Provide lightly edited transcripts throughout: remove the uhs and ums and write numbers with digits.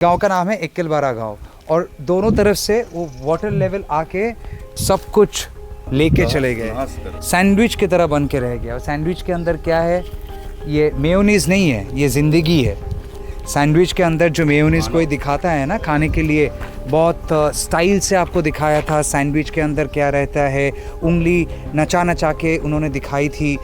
गांव का नाम है इक्किलवारा गांव और दोनों तरफ से वो वाटर लेवल आके सब कुछ लेके चले गए, सैंडविच की तरह बन के रह गया। और सैंडविच के अंदर क्या है, ये मेयोनीज नहीं है, ये ज़िंदगी है। सैंडविच के अंदर जो मेयोनीज कोई दिखाता है ना खाने के लिए, बहुत स्टाइल से आपको दिखाया था सैंडविच के अंदर क्या रहता है, उंगली नचा नचा के उन्होंने दिखाई थी।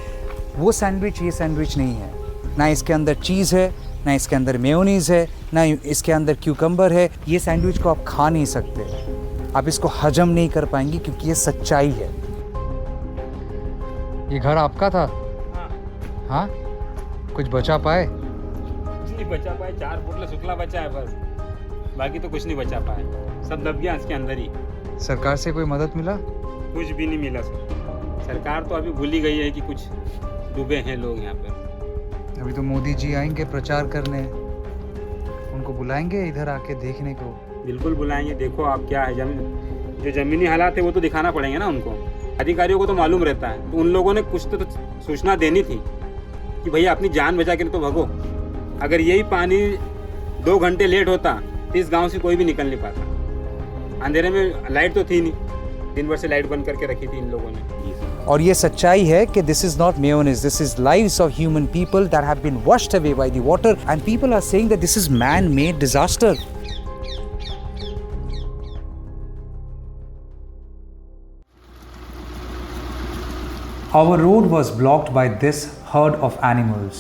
वो सैंडविच ये सैंडविच नहीं है। ना इसके अंदर चीज़ है, ना इसके अंदर मेयोनीज़ है, ना इसके अंदर क्यूकम्बर है। ये सैंडविच को आप खा नहीं सकते, आप इसको हजम नहीं कर पाएंगे क्योंकि ये सच्चाई है। ये घर आपका था? हाँ, कुछ बचा पाए? कुछ नहीं बचा पाए, 4 बोतल शुक्ला बचा है बस, बाकी तो कुछ नहीं बचा पाए, सब दब गया इसके अंदर ही। सरकार से कोई मदद मिला? कुछ भी नहीं मिला सर। सरकार तो अभी भूल ही गई है कि कुछ डूबे हैं लोग यहाँ पे। अभी तो मोदी जी आएंगे प्रचार करने, उनको बुलाएंगे इधर आके देखने को। बिल्कुल बुलाएंगे। देखो आप क्या है, जो ज़मीनी हालात है वो तो दिखाना पड़ेंगे ना उनको। अधिकारियों को तो मालूम रहता है, तो उन लोगों ने कुछ तो सूचना देनी थी कि भैया अपनी जान बचा के तो भगो। अगर यही पानी 2 घंटे लेट होता तो इस गांव से कोई भी निकल नहीं पाता। अंधेरे में लाइट तो थी नहीं, दिन भर से लाइट बंद करके रखी थी इन लोगों ने। और ये सच्चाई है कि this is not mayonnaise, this is lives of human people that have been washed away by the water and people are saying that this is man made disaster. Our road was blocked by this herd of animals,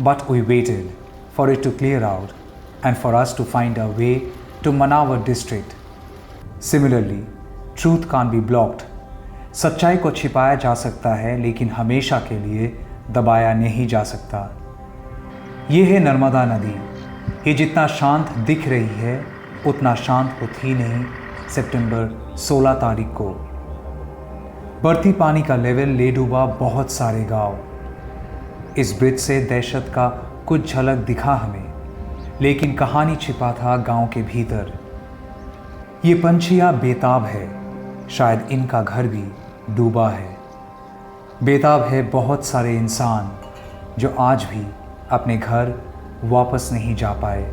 but we waited for it to clear out and for us to find our way to Manawar district. Similarly, truth can't be blocked. सच्चाई को छिपाया जा सकता है लेकिन हमेशा के लिए दबाया नहीं जा सकता। ये है नर्मदा नदी। ये जितना शांत दिख रही है उतना शांत वो थी नहीं सितंबर 16 तारीख को। बढ़ती पानी का लेवल ले डूबा बहुत सारे गांव। इस ब्रिज से दहशत का कुछ झलक दिखा हमें, लेकिन कहानी छिपा था गांव के भीतर। ये पंछियां बेताब है, शायद इनका घर भी डूबा है। बेताब है बहुत सारे इंसान जो आज भी अपने घर वापस नहीं जा पाए।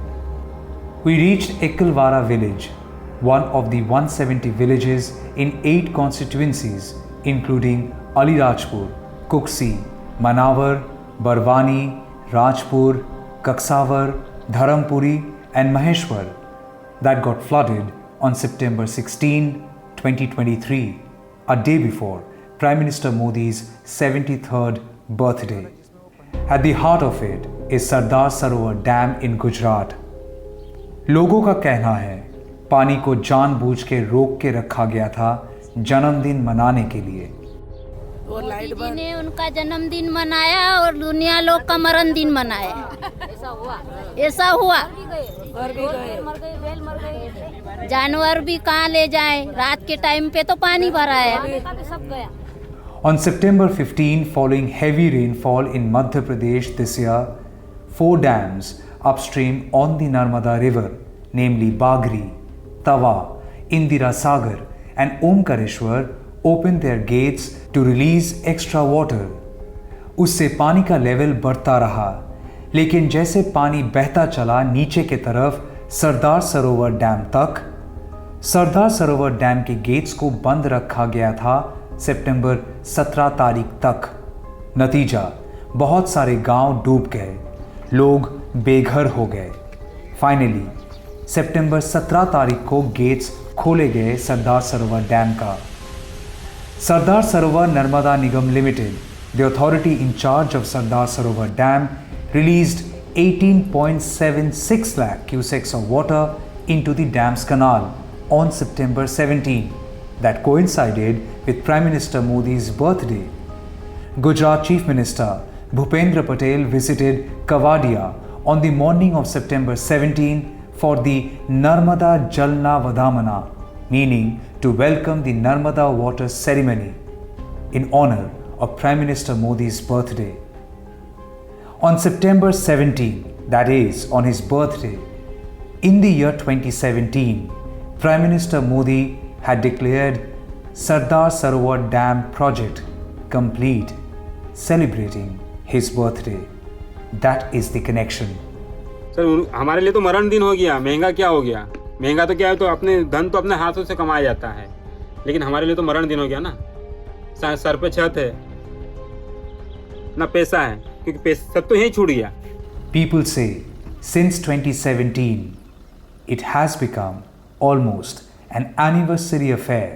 We reached Ikkilvara village, one of the 170 villages in 8 constituencies including Alirajpur, Kuksi, Manawar, Barwani, Rajpur, Kaksavar, Dharampuri and Maheshwar that got flooded on September 16, 2023, a day before Prime Minister Modi's 73rd birthday. At the heart of it is Sardar Sarovar Dam in Gujarat. लोगों का कहना है पानी को जानबूझ के रोक के रखा गया था जन्मदिन मनाने के लिए। मोदी जी ने उनका जन्मदिन मनाया और दुनिया लोग का मरण दिन मनाया। ऐसा हुआ। जानवर भी कहाँ ले जाए, रात के टाइम पे तो पानी भरा है। On September 15, following heavy rainfall in Madhya Pradesh this year, 4 dams upstream on the Narmada River, namely Bagri, Tawa, Indira Sagar and Omkareshwar, opened their gates to release extra water. उससे पानी का level बढ़ता रहा, लेकिन जैसे पानी बहता चला नीचे के तरफ सरदार सरोवर डैम तक, सरदार सरोवर डैम के गेट्स को बंद रखा गया था सितंबर 17 तारीख तक। नतीजा, बहुत सारे गांव डूब गए, लोग बेघर हो गए। फाइनली सितंबर 17 तारीख को गेट्स खोले गए सरदार सरोवर डैम का। सरदार सरोवर नर्मदा निगम limited, the authority in charge of Sardar Sarovar Dam, released 18.76 lakh cusecs of water into the dam's canal on September 17. That coincided with Prime Minister Modi's birthday. Gujarat Chief Minister Bhupendra Patel visited Kavadia on the morning of September 17 for the Narmada Jalna Vadamana, meaning to welcome the Narmada water ceremony in honor of Prime Minister Modi's birthday. On September 17, that is on his birthday, in the year 2017, Prime Minister Modi had declared Sardar Sarovar Dam project complete, celebrating his birthday. That is the connection. Sir हमारे लिए तो मरण दिन हो गया, महंगा क्या हो गया? महंगा तो क्या है, तो अपने धन तो अपने हाथों से कमाया जाता है, लेकिन हमारे लिए तो मरण दिन हो गया ना। सर पे छत है ना, पैसा है, क्योंकि पैसा सब तो यहीं छूट गया। People say since 2017 it has become almost an anniversary affair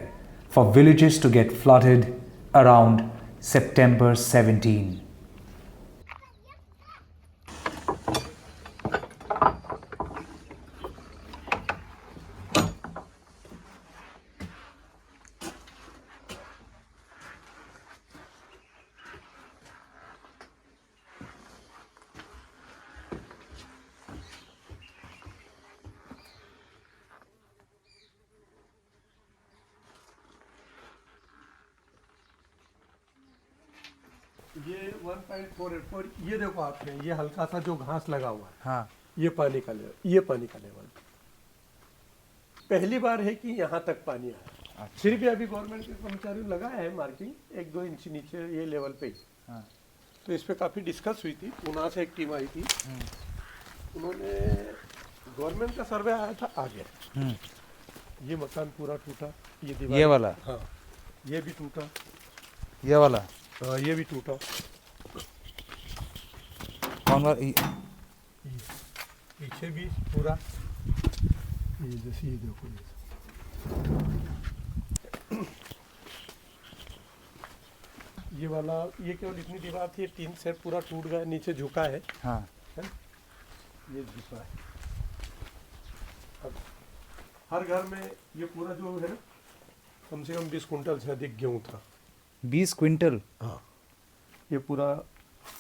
for villages to get flooded around September 17. ये 1.484, ये देखो आपने, ये हल्का सा जो घास लगा हुआ है, हाँ, ये पानी का लेवल, ये पानी का लेवल पहली बार है कि यहाँ तक पानी आया। अच्छा। फिर भी अभी गवर्नमेंट के कर्मचारियों ने लगाया है मार्किंग 1-2 इंच नीचे ये लेवल पे ही। हाँ। तो इस पे काफ़ी डिस्कस हुई थी, पुणे से एक टीम आई थी, उन्होंने गवर्नमेंट का सर्वे आया था आगे। ये मकान पूरा टूटा, ये दीवार, ये वाला? हाँ, ये भी टूटा, ये वाला हाँ, ये भी टूटा, कौन वाला? पीछे भी पूरा, ये जैसे ये देखो, ये वाला, ये केवल इतनी दीवार थी, 3 सेट पूरा टूट गया, नीचे झुका है, हाँ, ये झुका है। अब हर घर में ये पूरा जो है ना, कम से कम 20 कुंटल से अधिक गेहूं था। 20 क्विंटल? हाँ, ये पूरा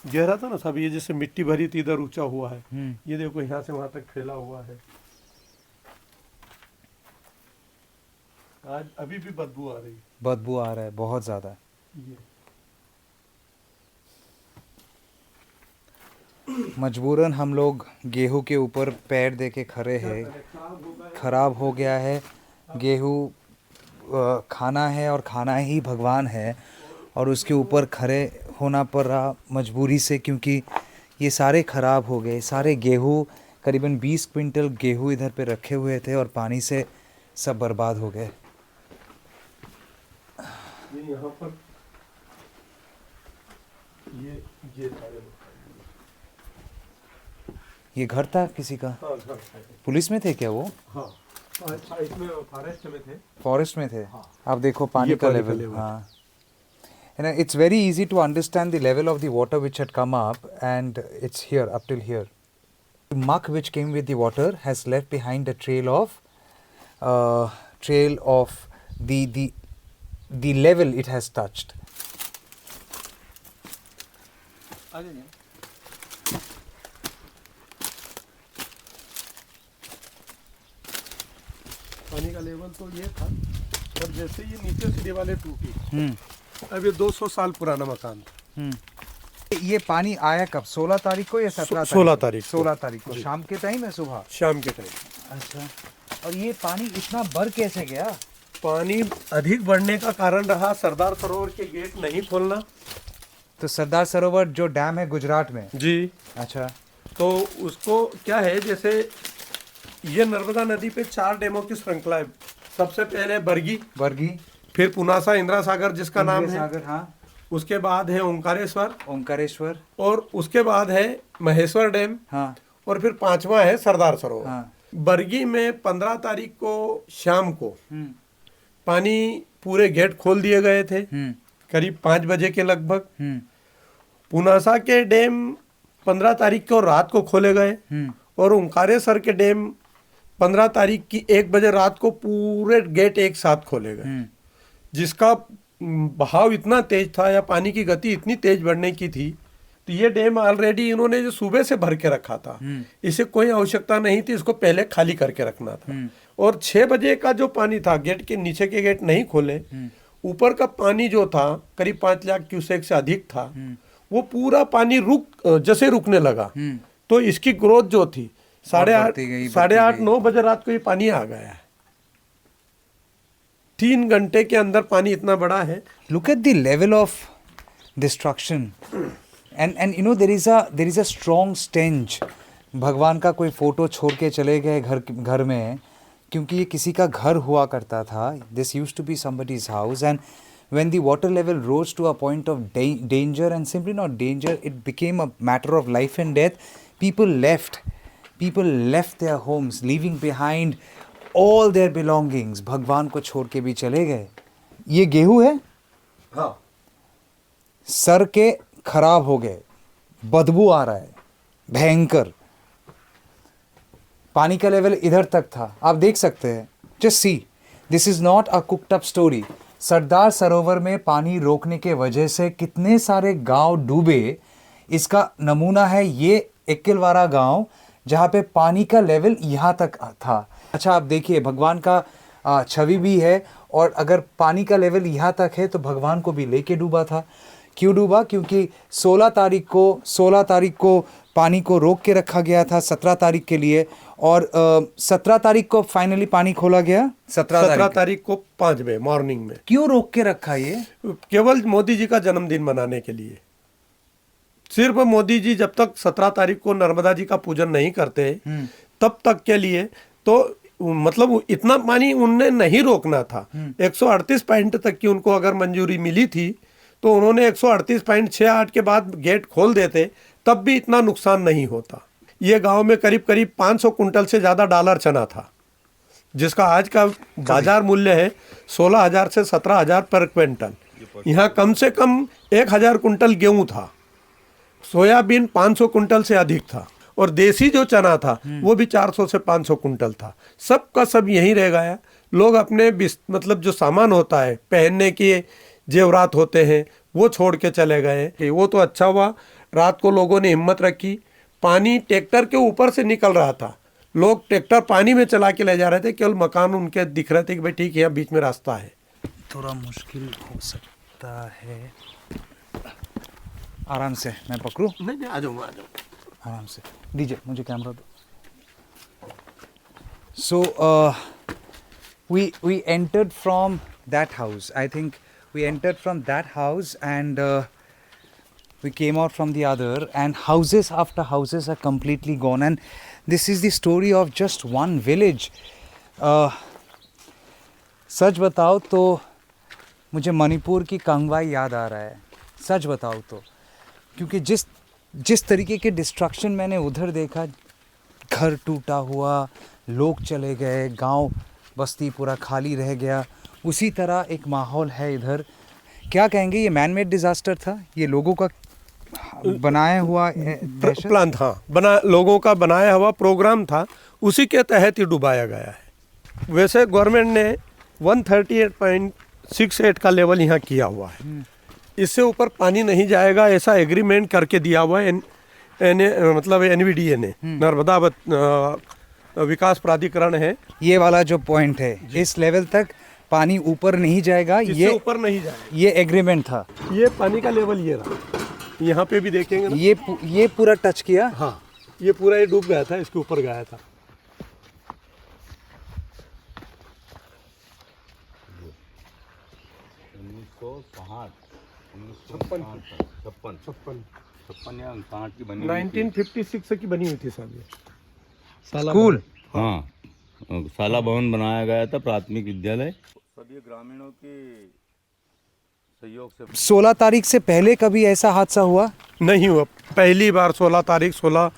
गहरा था ना सब, ये जैसे मिट्टी भरी थी, इधर ऊंचा हुआ है, ये देखो यहाँ से वहां तक फैला हुआ है। आज अभी भी बदबू आ रही है, बदबू आ रहा है बहुत ज़्यादा। ये मजबूरन हम लोग गेहूं के ऊपर पैर दे के खड़े हैं। खराब हो गया है गेहूं, खाना है और खाना ही भगवान है, और उसके ऊपर खड़े होना पड़ रहा मजबूरी से, क्योंकि ये सारे ख़राब हो गए। सारे गेहूं, करीबन 20 क्विंटल गेहूं इधर पे रखे हुए थे और पानी से सब बर्बाद हो गए। यहाँ पर ये सारे लोग, ये घर था किसी का? हाँ, घर था। पुलिस में थे क्या वो? हाँ, इसमें फॉरेस्ट में थे। फॉरेस्ट में थे। हाँ। आप देखो पानी ये का पानी का लेवल। लेवल। हाँ, and it's very easy to understand the level of the water which had come up, and it's here up till here. The muck which came with the water has left behind a trail of the level it has touched. पानी का level तो ये था, और जैसे ये नीचे से दीवारें टूटी, अब ये 200 साल पुराना मकान था। ये पानी आया कब? 16 तारीख को या 17 तारीख? 16 तारीख को। 16 तारीख को शाम के टाइम है, सुबह शाम के टाइम। अच्छा, और ये पानी इतना बढ़ कैसे गया? पानी अधिक बढ़ने का कारण रहा सरदार सरोवर के गेट नहीं खोलना। तो सरदार सरोवर जो डैम है गुजरात में? जी। अच्छा। तो उसको क्या है, जैसे ये नर्मदा नदी पे 4 डैमों की श्रृंखला है। सबसे पहले बरगी, फिर पुनासा इंदिरा सागर जिसका नाम है, सागर, हाँ। उसके बाद है ओंकारेश्वर, और उसके बाद है महेश्वर डैम, हाँ। और फिर 5वां है सरदार सरोवर। हाँ। बरगी में 15 तारीख को शाम को पानी पूरे गेट खोल दिए गए थे, करीब 5 बजे के लगभग। पुनासा के डैम 15 तारीख को रात को खोले गए, और ओंकारेश्वर के डैम 15 तारीख की 1 बजे रात को पूरे गेट एक साथ खोले गए, जिसका बहाव इतना तेज था, या पानी की गति इतनी तेज बढ़ने की थी, तो ये डैम ऑलरेडी इन्होंने जो सुबह से भर के रखा था, इसे कोई आवश्यकता नहीं थी, इसको पहले खाली करके रखना था। और 6 बजे का जो पानी था, गेट के नीचे के गेट नहीं खोले, ऊपर का पानी जो था करीब 5 लाख क्यूसेक से अधिक था, वो पूरा पानी जैसे रुकने लगा, तो इसकी ग्रोथ जो थी 8:30-9 बजे रात को ये पानी आ गया है। 3 घंटे के अंदर पानी इतना बड़ा है। Look at the level of destruction, and you know there is a strong stench भगवान का कोई फ़ोटो छोड़ के चले गए घर में, क्योंकि ये किसी का घर हुआ करता था. This use to be somebody's house, and when the water level rose to a point of danger, and simply not danger, it became a matter of life and death. People left their homes, leaving behind all their belongings. भगवान को छोड़ के भी चले गए. ये गेहूं है, हाँ, सर के खराब हो गए, बदबू आ रहा है भयंकर. पानी का लेवल इधर तक था, आप देख सकते हैं. Just see, this is not a cooked up story. Sardar Sarovar में पानी रोकने के वजह से कितने सारे गांव डूबे, इसका नमूना है ये एक्किलवारा गांव, जहां पे पानी का लेवल यहाँ तक था. अच्छा, आप देखिए, भगवान का छवि भी है, और अगर पानी का लेवल यहाँ तक है तो भगवान को भी लेके डूबा था. क्यों डूबा? क्योंकि 16 तारीख को पानी को रोक के रखा गया था 17 तारीख के लिए, और 17 तारीख को फाइनली पानी खोला गया. 17 तारीख को 5 बजे मॉर्निंग में. क्यों रोक के रखा ये? केवल मोदी जी का जन्मदिन मनाने के लिए. सिर्फ मोदी जी जब तक 17 तारीख को नर्मदा जी का पूजन नहीं करते तब तक के लिए, तो मतलब इतना पानी उनने नहीं रोकना था. 138 पॉइंट तक की उनको अगर मंजूरी मिली थी तो उन्होंने 138.68 के बाद गेट खोल देते, तब भी इतना नुकसान नहीं होता. ये गांव में करीब 500 कुंटल से ज़्यादा डालर चना था, जिसका आज का बाजार मूल्य है 16,000 से 17,000 पर क्विंटल. यहाँ कम से कम 1,000 कुंटल गेहूं था, सोयाबीन 500 कुंटल से अधिक था, और देसी जो चना था वो भी 400 से 500 कुंटल था. सब का सब यहीं रह गया. लोग अपने मतलब जो सामान होता है, पहनने के जेवरात होते हैं, वो छोड़ के चले गए. वो तो अच्छा हुआ, रात को लोगों ने हिम्मत रखी. पानी ट्रैक्टर के ऊपर से निकल रहा था, लोग ट्रैक्टर पानी में चला के ले जा रहे थे, केवल मकान उनके दिख रहे थे कि भाई ठीक है, यहाँ बीच में रास्ता है. थोड़ा मुश्किल हो सकता है. आराम से, मैं पकड़ूं? नहीं, आ जाऊँगा. आराम से दीजिए, मुझे कैमरा दो. सो we entered from that house. I think we entered from that house, and we came out from the other, and houses after houses are completely gone, and this is the story of just one village. सच बताओ तो मुझे मणिपुर की कांगवाई याद आ रहा है, सच बताओ तो, क्योंकि जिस तरीके के डिस्ट्रक्शन मैंने उधर देखा, घर टूटा हुआ, लोग चले गए, गांव बस्ती पूरा खाली रह गया, उसी तरह एक माहौल है इधर. क्या कहेंगे, ये मैन मेड डिजास्टर था, ये लोगों का बनाया हुआ प्लान था, लोगों का बनाया हुआ प्रोग्राम था, उसी के तहत ही डुबाया गया है. वैसे गवर्नमेंट ने 138.68 का लेवल यहाँ किया हुआ है. इससे ऊपर पानी नहीं जाएगा, ऐसा एग्रीमेंट करके दिया हुआ है मतलब NVDA ने, नर्मदा विकास प्राधिकरण है. ये वाला जो पॉइंट है, इस लेवल तक पानी ऊपर नहीं जाएगा, ये ऊपर नहीं जाएगा, ये एग्रीमेंट था. ये पानी का लेवल ये रहा, यहाँ पे भी देखेंगे ना, ये पूरा टच किया. हाँ, ये पूरा ये डूब गया था, इसके ऊपर गया था. छप्पन या 59 की बनी 1956 की बनी हुई थी साहब. ये स्कूल, हाँ, शाला भवन बनाया गया था, प्राथमिक विद्यालय. सभी ग्रामीणों के सहयोग से. 16 तारीख से पहले कभी ऐसा हादसा हुआ नहीं हुआ. पहली बार 16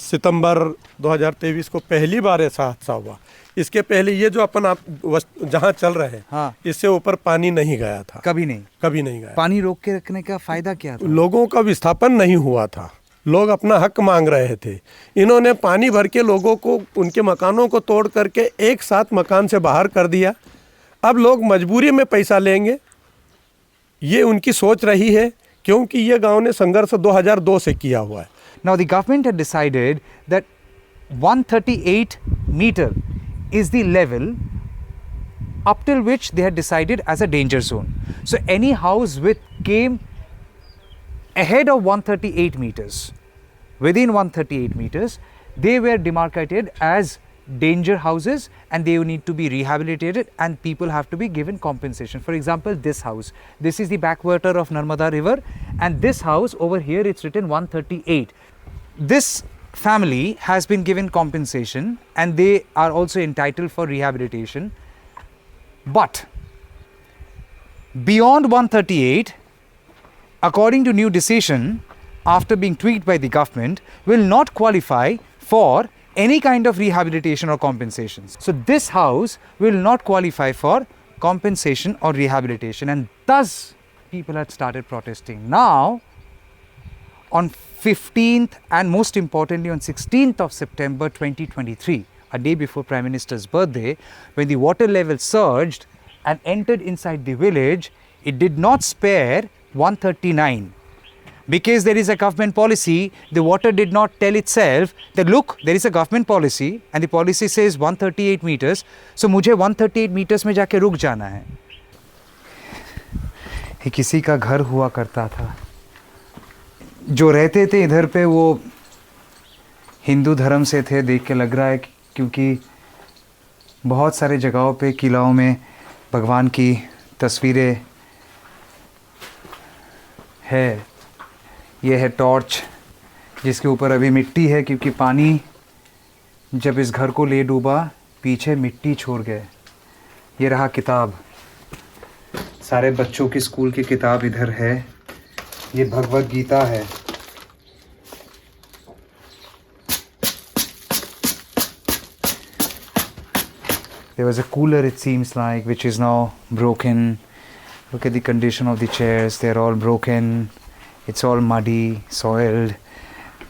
सितंबर 2023 को पहली बार ऐसा हादसा हुआ. इसके पहले ये जो अपन आप जहाँ चल रहे हैं, हाँ, इससे ऊपर पानी नहीं गया था, कभी नहीं गया. पानी रोक के रखने का फायदा क्या था? लोगों का विस्थापन नहीं हुआ था, लोग अपना हक मांग रहे थे. इन्होंने पानी भर के लोगों को, उनके मकानों को तोड़ करके एक साथ मकान से बाहर कर दिया. अब लोग मजबूरी में पैसा लेंगे, ये उनकी सोच रही है, क्योंकि ये गांव ने संघर्ष 2002 से किया हुआ है. Now the government had decided that 138 meter is the level up till which they had decided as a danger zone. So any house which came ahead of 138 meters, within 138 meters, they were demarcated as danger houses, and they need to be rehabilitated, and people have to be given compensation. For example, this house, this is the backwater of Narmada river, and this house over here, it's written 138. This family has been given compensation and they are also entitled for rehabilitation. But beyond 138, according to new decision, after being tweaked by the government, will not qualify for any kind of rehabilitation or compensations. So this house will not qualify for compensation or rehabilitation, and thus people had started protesting. Now, on 15th and most importantly on 16th of September 2023, a day before Prime Minister's birthday, when the water level surged and entered inside the village, it did not spare 139. Because there is a government policy, the water did not tell itself that look, there is a government policy and the policy says 138 meters, so मुझे 138 meters में जाके रुक जाना है. ये किसी का घर हुआ करता था. जो रहते थे इधर पे वो हिंदू धर्म से थे, देख के लग रहा है, क्योंकि बहुत सारे जगहों पे किलाओं में भगवान की तस्वीरें है. ये है टॉर्च जिसके ऊपर अभी मिट्टी है, क्योंकि पानी जब इस घर को ले डूबा पीछे मिट्टी छोड़ गए. ये रहा किताब, सारे बच्चों की स्कूल की किताब इधर है. ये भगवत गीता है. There was a cooler, it seems like, which is now broken. Look at the condition of the chairs, they're all broken. It's all muddy, soiled.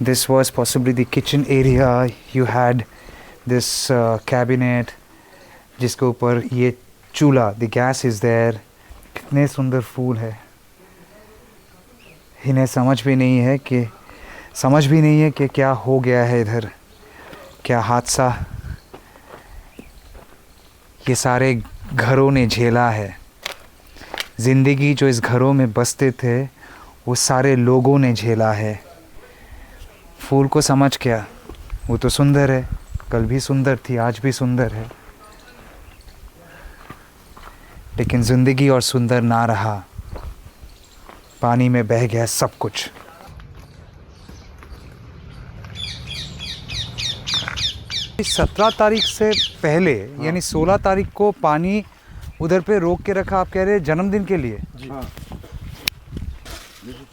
This was possibly the kitchen area. You had this cabinet जिसके ऊपर ये चूल्हा, the gas is there. कितने सुंदर फूल है. इन्हें समझ भी नहीं है कि क्या हो गया है इधर, क्या हादसा ये सारे घरों ने झेला है. ज़िंदगी जो इस घरों में बसते थे वो सारे लोगों ने झेला है. फूल को समझ क्या, वो तो सुंदर है, कल भी सुंदर थी, आज भी सुंदर है, लेकिन ज़िंदगी और सुंदर ना रहा. पानी में बह गया सब कुछ. इस 17 तारीख से पहले यानी 16 तारीख को पानी उधर पे रोक के रखा. आप कह रहे हैं जन्मदिन के लिए?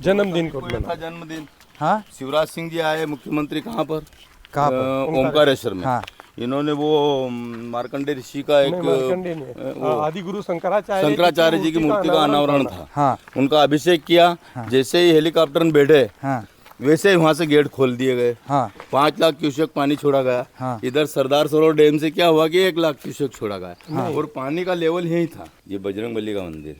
जन्मदिन को था जन्मदिन. हाँ, शिवराज सिंह जी आए मुख्यमंत्री कहाँ पर ओमकारेश्वर में. हाँ. इन्होंने वो मार्कंडे ऋषि का एक आदि गुरु शंकराचार्य जी की मूर्ति का अनावरण था. हाँ. उनका अभिषेक किया. हाँ. जैसे ही हेलीकॉप्टर में बैठे हाँ. वैसे ही वहाँ से गेट खोल दिए गए. हाँ. 5 लाख क्यूसेक पानी छोड़ा गया. हाँ. इधर सरदार सरोवर डैम से क्या हुआ कि 1 लाख क्यूसेक छोड़ा गया. हाँ. और पानी का लेवल यही था. ये बजरंग बली का मंदिर,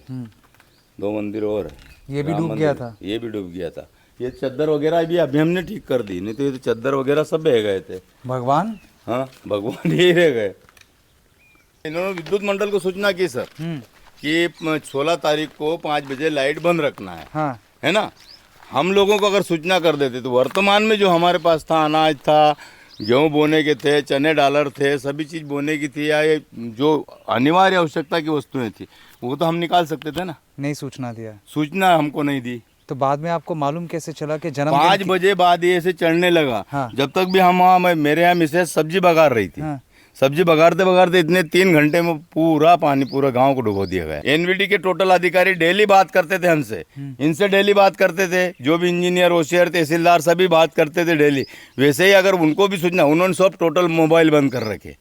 2 मंदिर और है. ये भी डूब गया था. ये भी डूब गया था. ये चद्दर वगैरह भी अभी हमने ठीक कर दी, नहीं तो ये चद्दर वगैरह सब बह गए थे. भगवान, हाँ, भगवान यही रह गए. इन्होंने विद्युत मंडल को सूचना की सर कि 16 तारीख को 5 बजे लाइट बंद रखना है. हाँ. है ना. हम लोगों को अगर सूचना कर देते तो वर्तमान में जो हमारे पास था, अनाज था, गेहूँ बोने के थे, चने डालर थे, सभी चीज़ बोने की थी, या ये जो अनिवार्य आवश्यकता की वस्तुएं थी वो तो हम निकाल सकते थे ना. नहीं सूचना दिया. सूचना हमको नहीं दी. तो बाद में आपको मालूम कैसे चला कि जन्म 5 बजे बाद ये ऐसे चढ़ने लगा. हाँ. जब तक भी हम वहाँ, मेरे यहाँ मिसेज सब्जी बघार रही थी. हाँ. सब्जी बघारते इतने 3 घंटे में पूरा पानी पूरा गांव को डुबो दिया गया. एनवीडी के टोटल अधिकारी डेली बात करते थे हमसे, इनसे डेली बात करते थे. जो भी इंजीनियर, ओसीआर, तहसीलदार सभी बात करते थे डेली. वैसे ही अगर उनको भी सूचना, उन्होंने सब टोटल मोबाइल बंद कर रखे.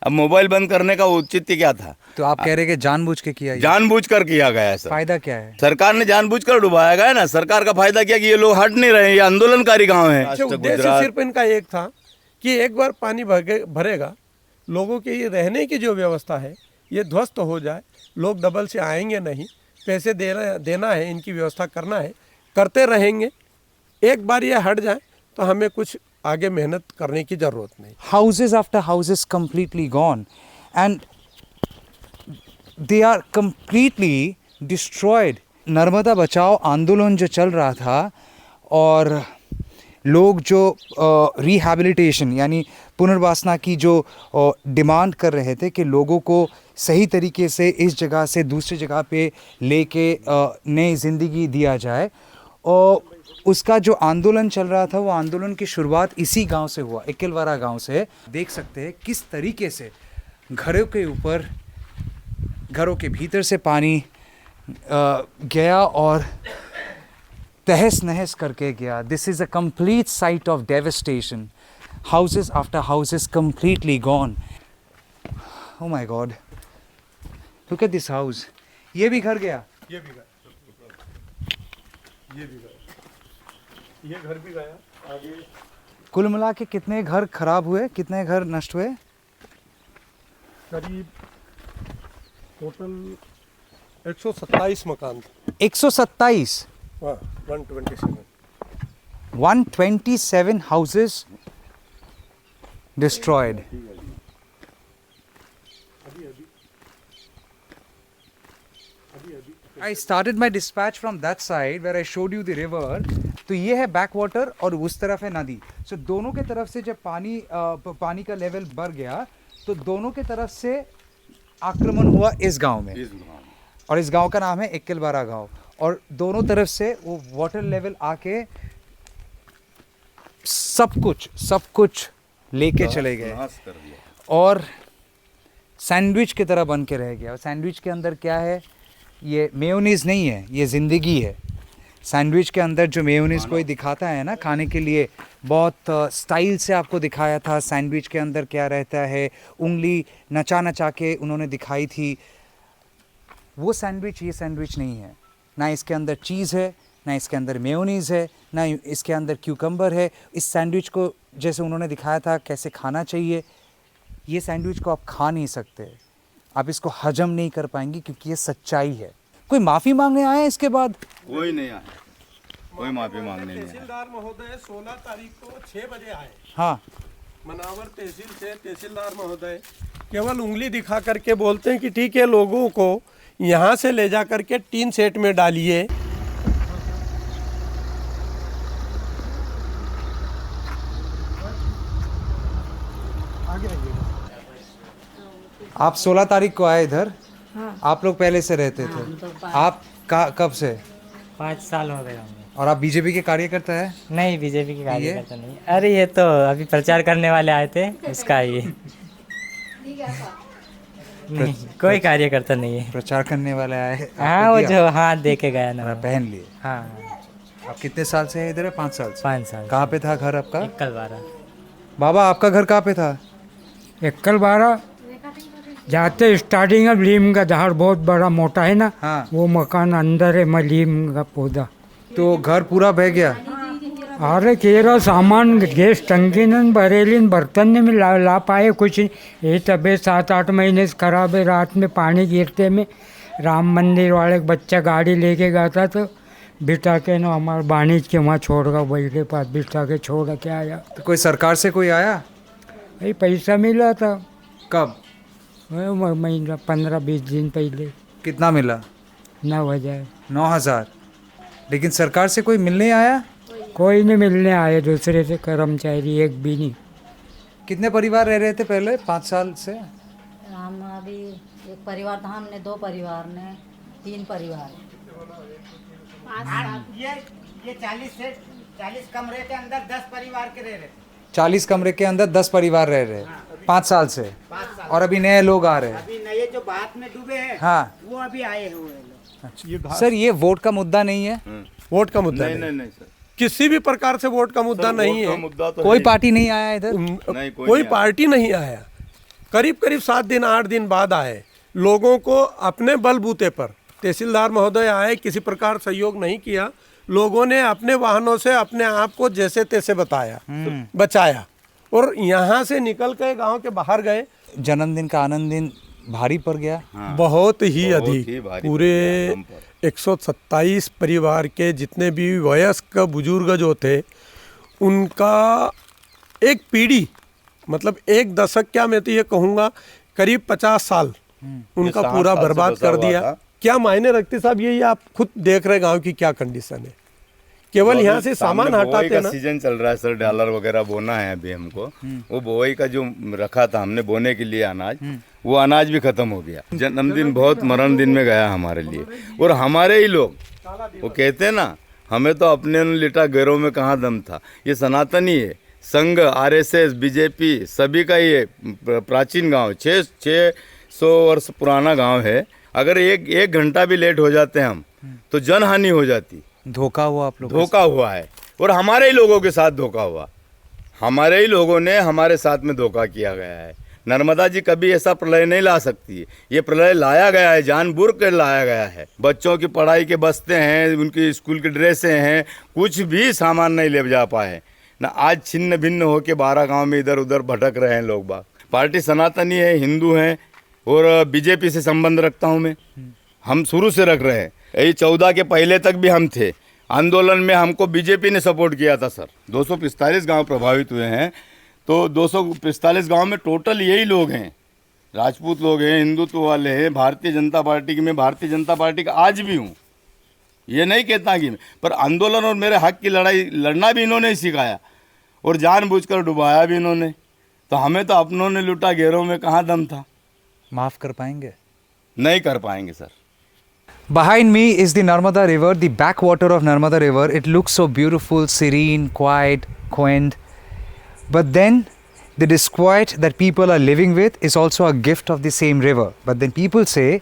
अब मोबाइल बंद करने का औचित्य क्या था? तो आप कह रहे हैं कि जानबूझ के किया? जानबूझकर किया गया है सर. फायदा क्या है? सरकार ने जानबूझकर डुबाया गया ना. सरकार का फायदा क्या कि ये लोग हट नहीं रहे, ये आंदोलनकारी गांव है. उद्देश्य सिर्फ इनका एक था कि एक बार पानी भरेगा, लोगों के ये रहने की जो व्यवस्था है ये ध्वस्त हो जाए. लोग डबल से आएंगे नहीं, पैसे देना है, इनकी व्यवस्था करना है, करते रहेंगे. एक बार ये हट जाए तो हमें कुछ आगे मेहनत करने की जरूरत नहीं. Houses after houses completely gone and they are completely destroyed. Narmada बचाओ आंदोलन जो चल रहा था और लोग जो रिहैबिलिटेशन यानी पुनर्वासना की जो डिमांड कर रहे थे कि लोगों को सही तरीके से इस जगह से दूसरी जगह पे लेके नई ज़िंदगी दिया जाए, और उसका जो आंदोलन चल रहा था वो आंदोलन की शुरुआत इसी गांव से हुआ, इक्किलवारा गांव से। देख सकते हैं किस तरीके से घरों के ऊपर, घरों के भीतर से पानी गया और तहस नहस करके गया। This is a complete site of devastation. Houses after houses completely gone. Oh my God, look at this house. ये भी घर गया, ये भी गया, ये भी गया, ये घर भी गया। आगे कुल मिला के कितने घर खराब हुए, कितने घर नष्ट हुए? करीब टोटल 127 मकान थे। 127, हाँ, 127। 127 houses destroyed. I started my dispatch from that side where I showed you the river. तो ये है बैक वाटर और उस तरफ है नदी। सो दोनों के तरफ से जब पानी का लेवल बढ़ गया तो दोनों के तरफ से आक्रमण हुआ इस गांव में, और इस गांव का नाम है इक्किलवारा गांव। और दोनों तरफ से वो वाटर लेवल आके सब कुछ लेके चले गए और सैंडविच की तरह बन के रह गया। और सैंडविच के अंदर क्या है? ये मेयोनीज नहीं है, ये ज़िंदगी है। सैंडविच के अंदर जो मेयोनीज कोई दिखाता है ना खाने के लिए, बहुत स्टाइल से आपको दिखाया था सैंडविच के अंदर क्या रहता है, उंगली नचा के उन्होंने दिखाई थी। वो सैंडविच ये सैंडविच नहीं है। ना इसके अंदर चीज़ है, ना इसके अंदर मेयोनीज़ है, ना इसके अंदर क्यूकम्बर है। इस सैंडविच को जैसे उन्होंने दिखाया था कैसे खाना चाहिए, ये सैंडविच को आप खा नहीं सकते, आप इसको हजम नहीं कर पाएंगे क्योंकि ये सच्चाई है। कोई माफ़ी मांगने आया है इसके बाद? कोई नहीं आया, कोई माफ़ी मांगने नहीं आया। तहसीलदार महोदय 16 तारीख को 6 बजे आए। हाँ, मनावर तहसील से तहसीलदार महोदय केवल उंगली दिखा करके बोलते हैं कि ठीक है, लोगों को यहाँ से ले जा करके टीन सेट में डालिए। आप 16 तारीख को आए इधर। हाँ। आप लोग पहले से रहते थे। आप कब से? 5 साल हो गए होंगे। और आप बीजेपी के कार्यकर्ता है? नहीं, बीजेपी के कार्यकर्ता नहीं। अरे ये तो अभी प्रचार करने वाले आए थे, उसका ये नहीं, कोई कार्यकर्ता नहीं है। प्रचार करने वाले आए? हाँ, वो जो हाथ दे के गया ना, पहन लिए। हाँ। आप कितने साल से है इधर? 5 साल से। 5 साल। कहाँ पे था घर आपका? इक्किलवारा। बाबा आपका घर कहाँ पे था? इक्किलवारा जाते स्टार्टिंग है, लीम का झाड़ बहुत बड़ा मोटा है ना। हाँ। वो मकान अंदर है, लीम का पौधा। तो घर पूरा बह गया? अरे केरा सामान गैस टंकी न बरेली बर्तन में ला पाए कुछ। ये तबीयत 7-8 महीने से खराब है। रात में पानी गिरते में राम मंदिर वाले बच्चा गाड़ी लेके गया था तो बिठा के ना हमारे बानीज के वहाँ छोड़ का, वही के पास बिठा के छोड़ के आया। तो कोई सरकार से कोई आया? भाई पैसा मिला था। कब? महीना 15-20 दिन पहले। कितना मिला? 9,000। 9,000। लेकिन सरकार से कोई मिलने आया? कोई नहीं मिलने आए, दूसरे से कर्मचारी एक भी नहीं। कितने परिवार रह रहे थे पहले 5 साल से? हम अभी एक परिवार था, हमने 2 परिवार ने 3 परिवार। ये 40 कमरे के अंदर 10 परिवार के रह रहे थे। 40 कमरे के अंदर 10 परिवार रह रहे 5 साल से। 5 साल। और अभी नए लोग आ रहे हैं। अभी नए जो बात में डूबे हैं, हाँ, वो अभी आए हुए हैं लोग। सर ये वोट का मुद्दा नहीं है? वोट का मुद्दा नहीं सर, किसी भी प्रकार से वोट का मुद्दा नहीं है। मुद्दा तो कोई पार्टी नहीं आया इधर? नहीं, कोई पार्टी नहीं आया। करीब 7 दिन 8 दिन बाद आए। लोगों को अपने बलबूते पर तहसीलदार महोदय आए, किसी प्रकार सहयोग नहीं किया। लोगों ने अपने वाहनों से अपने आप को जैसे तैसे बचाया और यहाँ से निकल के गांव के बाहर गए। जन्मदिन का आनंद दिन भारी पड़ गया। हाँ, बहुत ही बहुत अधिक। ही भारी पूरे पड़ गया 127 परिवार के जितने भी वयस्क बुजुर्ग जो थे, उनका एक पीढ़ी, मतलब एक दशक, क्या मैं तो ये कहूँगा करीब 50 साल उनका ये 7 पूरा साल से बर्बाद बसा कर हुआ दिया। था। क्या मायने रखते साहब, यही आप खुद देख रहे गांव की क्या कंडीशन है। केवल यहाँ से सामान हटाते ना। सीजन चल रहा है सर, डॉलर वगैरह बोना है अभी हमको। वो बुआई का जो रखा था हमने बोने के लिए अनाज, वो अनाज भी खत्म हो गया। जन्मदिन बहुत मरण दिन में गया हमारे लिए। और हमारे ही लोग, वो कहते हैं ना, हमें तो अपने लिटा गैरों में कहाँ दम था। ये सनातनी है, संघ, आरएसएस, बीजेपी सभी का ये प्राचीन गांव, 600 वर्ष पुराना गांव है। अगर एक घंटा भी लेट हो जाते हैं हम तो जनहानि हो जाती। धोखा हुआ आप लोग, धोखा हुआ है और हमारे ही लोगों के साथ धोखा हुआ। हमारे ही लोगों ने हमारे साथ में धोखा किया गया है। नर्मदा जी कभी ऐसा प्रलय नहीं ला सकती है। ये प्रलय लाया गया है, जानबूझ कर लाया गया है। बच्चों की पढ़ाई के बस्ते हैं, उनकी स्कूल की ड्रेसें हैं, कुछ भी सामान नहीं ले जा पाए ना। आज छिन्न भिन्न होकर 12 गांव में इधर उधर भटक रहे हैं लोग बाग। पार्टी सनातनी है, हिंदू हैं और बीजेपी से संबंध रखता हूँ मैं। हम शुरू से रख रहे हैं। यही 14 के पहले तक भी हम थे। आंदोलन में हमको बीजेपी ने सपोर्ट किया था सर। 245 गांव प्रभावित हुए हैं, तो 245 गांव में टोटल यही लोग हैं, राजपूत लोग हैं, हिंदुत्व वाले हैं, भारतीय जनता पार्टी की। मैं भारतीय जनता पार्टी का आज भी हूँ, ये नहीं कहता कि मैं, पर आंदोलन और मेरे हक की लड़ाई लड़ना भी इन्होंने ही सिखाया और जानबूझकर डुबाया भी इन्होंने। तो हमें तो अपनों ने लूटा, गैरों में कहाँ दम था। माफ कर पाएंगे? नहीं कर पाएंगे sir. Behind me is the Narmada River, the backwater of Narmada River. It looks so beautiful, serene, quiet, quaint. But then the disquiet that people are living with is also a gift of the same river. But then people say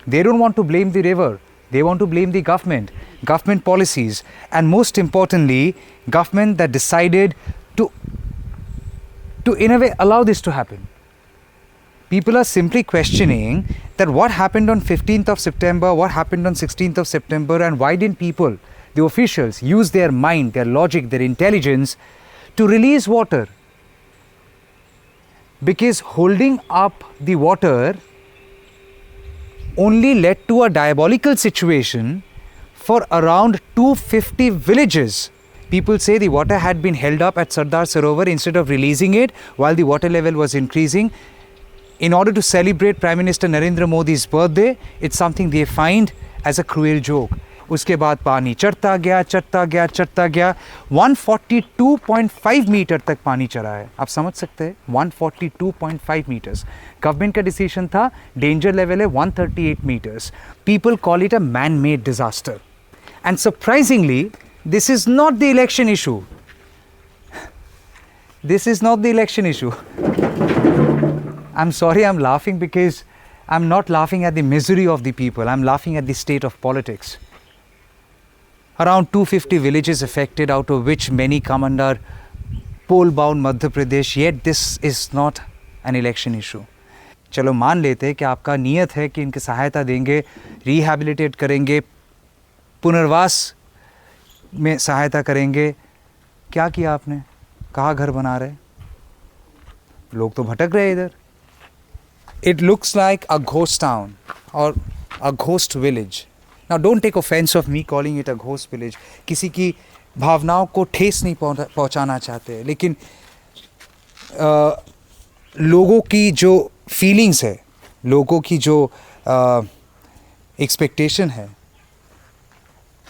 they don't want to blame the river. They want to blame the government, government policies, and most importantly, government that decided to in a way allow this to happen. People are simply questioning that what happened on 15th of September, what happened on 16th of September, and why didn't people, the officials, use their mind, their logic, their intelligence to release water? Because holding up the water only led to a diabolical situation for around 250 villages. People say the water had been held up at Sardar Sarovar instead of releasing it while the water level was increasing. In order to celebrate Prime Minister Narendra Modi's birthday, it's something they find as a cruel joke. उसके बाद पानी चढ़ता गया 142.5 metre तक पानी चढ़ा है। आप समझ सकते हैं, 142.5 मीटर्स। गवर्नमेंट का डिसीजन था, डेंजर लेवल है 138 meters. People call it a man made disaster. And surprisingly this is not the election issue. This is not the election issue. I'm sorry, I'm laughing because I'm not laughing at the misery of the people. I'm laughing at the state of politics. Around 250 villages affected, out of which many come under poll-bound Madhya Pradesh. Yet this is not an election issue. चलो मान लेते हैं कि आपका नियत है कि इनकी सहायता देंगे, रिहैबिलिटेट करेंगे, पुनर्वास में सहायता करेंगे। क्या किया आपने? कहाँ घर बना रहे? लोग तो भटक रहे इधर। It looks like a ghost town or a ghost village. Now don't take offense of me calling it a ghost village. किसी की भावनाओं को ठेस नहीं पहुंचाना चाहते, लेकिन लोगों की जो फीलिंग्स है, लोगों की जो एक्सपेक्टेशन है,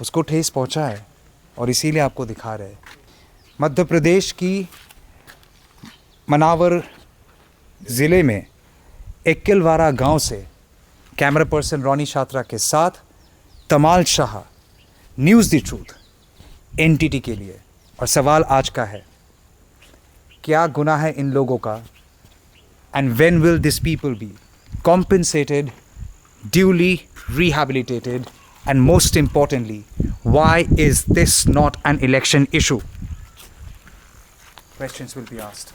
उसको ठेस पहुंचा है और इसीलिए आपको दिखा रहे हैं। मध्य प्रदेश की मनावर ज़िले में एक्किलवारा गांव से कैमरा पर्सन रोनी शात्रा के साथ Tamal Shah, news the truth, NTT के लिए। और सवाल आज का है, क्या गुनाह है इन लोगों का? And when will this people be compensated, duly rehabilitated, and most importantly, why is this not an election issue? Questions will be asked.